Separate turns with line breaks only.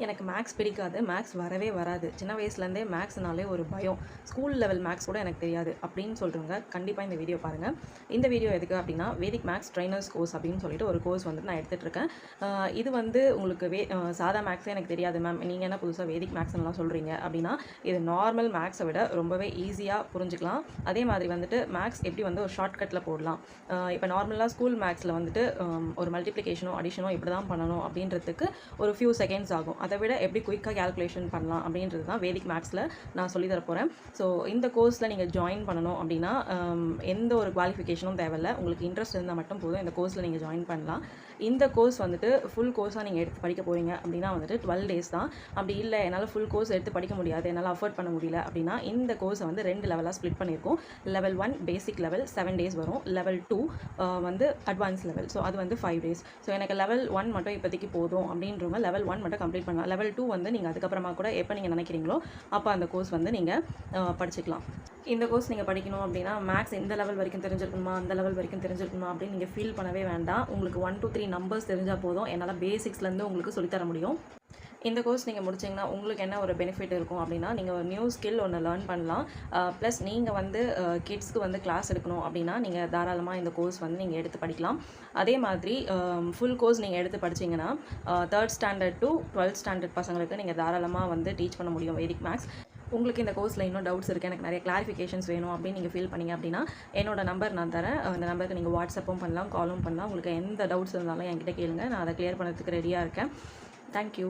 எனக்கு மேக்ஸ் பிடிக்காது. மேக்ஸ் வரவே வராது. சின்ன வயசுலேருந்தே மேக்ஸ்னாலே ஒரு பயம். ஸ்கூல் லெவல் மேக்ஸ் கூட எனக்கு தெரியாது அப்படின்னு சொல்கிறவங்க கண்டிப்பாக இந்த வீடியோ பாருங்கள். இந்த வீடியோ எதுக்கு அப்படின்னா, வேதிக் மேக்ஸ் ட்ரைனர்ஸ் கோர்ஸ் அப்படின்னு சொல்லிட்டு ஒரு கோர்ஸ் வந்து நான் எடுத்துகிட்டு இருக்கேன். இது வந்து உங்களுக்கு சாதா மேக்ஸே எனக்கு தெரியாது மேம், நீங்கள் என்ன புதுசாக வேதிக் மேக்ஸ்லாம் சொல்கிறீங்க அப்படின்னா, இது நார்மல் மேக்ஸை விட ரொம்பவே ஈஸியாக புரிஞ்சுக்கலாம். அதே மாதிரி வந்துட்டு மேக்ஸ் எப்படி வந்து ஒரு ஷார்ட்கட்டில் போடலாம். இப்போ நார்மலாக ஸ்கூல் மேக்ஸில் வந்துட்டு ஒரு மல்டிப்ளிகேஷனோ அடிஷனோ இப்படி தான் பண்ணணும் அப்படின்றதுக்கு ஒரு ஃபியூ செகண்ட்ஸ் ஆகும். அதை விட எப்படி குயிக்காக கேல்குலேஷன் பண்ணலாம் அப்படின்றது தான் வேதிக் மேக்ஸில் நான் சொல்லி தரப்போகிறேன். ஸோ இந்த கோர்ஸில் நீங்கள் ஜாயின் பண்ணணும் அப்படின்னா எந்த ஒரு குவாலிஃபிகேஷனும் தேவையில்லை. உங்களுக்கு இன்ட்ரெஸ்ட் இருந்தால் மட்டும் போதும் இந்த கோர்ஸில் நீங்கள் ஜாயின் பண்ணலாம். இந்த கோர்ஸ் வந்துட்டு ஃபுல் கோர்ஸாக நீங்கள் எடுத்து படிக்க போகிறீங்க அப்படின்னா வந்துட்டு 12 days தான். அப்படி இல்லை என்னால் ஃபுல் கோர்ஸ் எடுத்து படிக்க முடியாது, என்னால் அஃபோர்ட் பண்ண முடியல அப்படின்னா இந்த கோர்ஸை வந்து 2 லெவலாக ஸ்ப்ளிட் பண்ணியிருக்கோம். லெவல் 1 பேசிக் லெவல் 7 days வரும். லெவல் 2 வந்து அட்வான்ஸ் லெவல், ஸோ அது வந்து 5 days. ஸோ எனக்கு லெவல் 1 மட்டும் இப்போதைக்கு போதும் அப்படின்றவங்க லெவல் 1 மட்டும் கம்ப்ளீட் பண்ணலாம். லெவல் 2 வந்து நீங்கள் அதுக்கப்புறமா கூட எப்போ நீங்கள் நினைக்கிறீங்களோ அப்போ அந்த கோர்ஸ் வந்து நீங்கள் படிச்சுக்கலாம். இந்த கோர்ஸ் நீங்கள் படிக்கணும் அப்படின்னா மேக்ஸ் இந்த லெவல் வரைக்கும் தெரிஞ்சிருக்கணுமா, அந்த லெவல் வரைக்கும் தெரிஞ்சிருக்கணுமா அப்படின்னு நீங்கள் ஃபீல் பண்ணவே வேண்டாம். உங்களுக்கு 1 to 3 நம்பர்ஸ் தெரிஞ்சால் போதும். என்னால் பேசிக்ஸ்லேருந்து உங்களுக்கு சொல்லித்தர முடியும். இந்த கோர்ஸ் நீங்கள் முடிச்சிங்கன்னா உங்களுக்கு என்ன ஒரு பெனிஃபிட் இருக்கும் அப்படின்னா, நீங்கள் ஒரு நியூ ஸ்கில் ஒன்று லேர்ன் பண்ணலாம். ப்ளஸ் நீங்கள் வந்து கிட்ஸ்க்கு வந்து கிளாஸ் எடுக்கணும் அப்படின்னா நீங்கள் தாராளமாக இந்த கோர்ஸ் வந்து நீங்கள் எடுத்து படிக்கலாம். அதே மாதிரி ஃபுல் கோர்ஸ் நீங்கள் எடுத்து படிச்சிங்கன்னா 3rd standard to 12th standard பசங்களுக்கு நீங்கள் தாராளமாக வந்து டீச் பண்ண முடியும் வேதிக் மேக்ஸ். உங்களுக்கு இந்த கோர்ஸில் இன்னும் டவுட்ஸ் இருக்குது, எனக்கு நிறைய கிளாரிஃபிகேஷன்ஸ் வேணும் அப்படின்னு நீங்கள் ஃபீல் பண்ணிங்க அப்படின்னா என்னோட நம்பர் நான் தரேன். அந்த நம்பருக்கு நீங்கள் வாட்ஸ்அப்பும் பண்ணலாம், காலும் பண்ணலாம். உங்களுக்கு எந்த டவுட்ஸ் இருந்தாலும் என்கிட்ட கேளுங்க, நான் அதை கிளியர் பண்ணுறதுக்கு ரெடியாக இருக்கேன். தேங்க்யூ.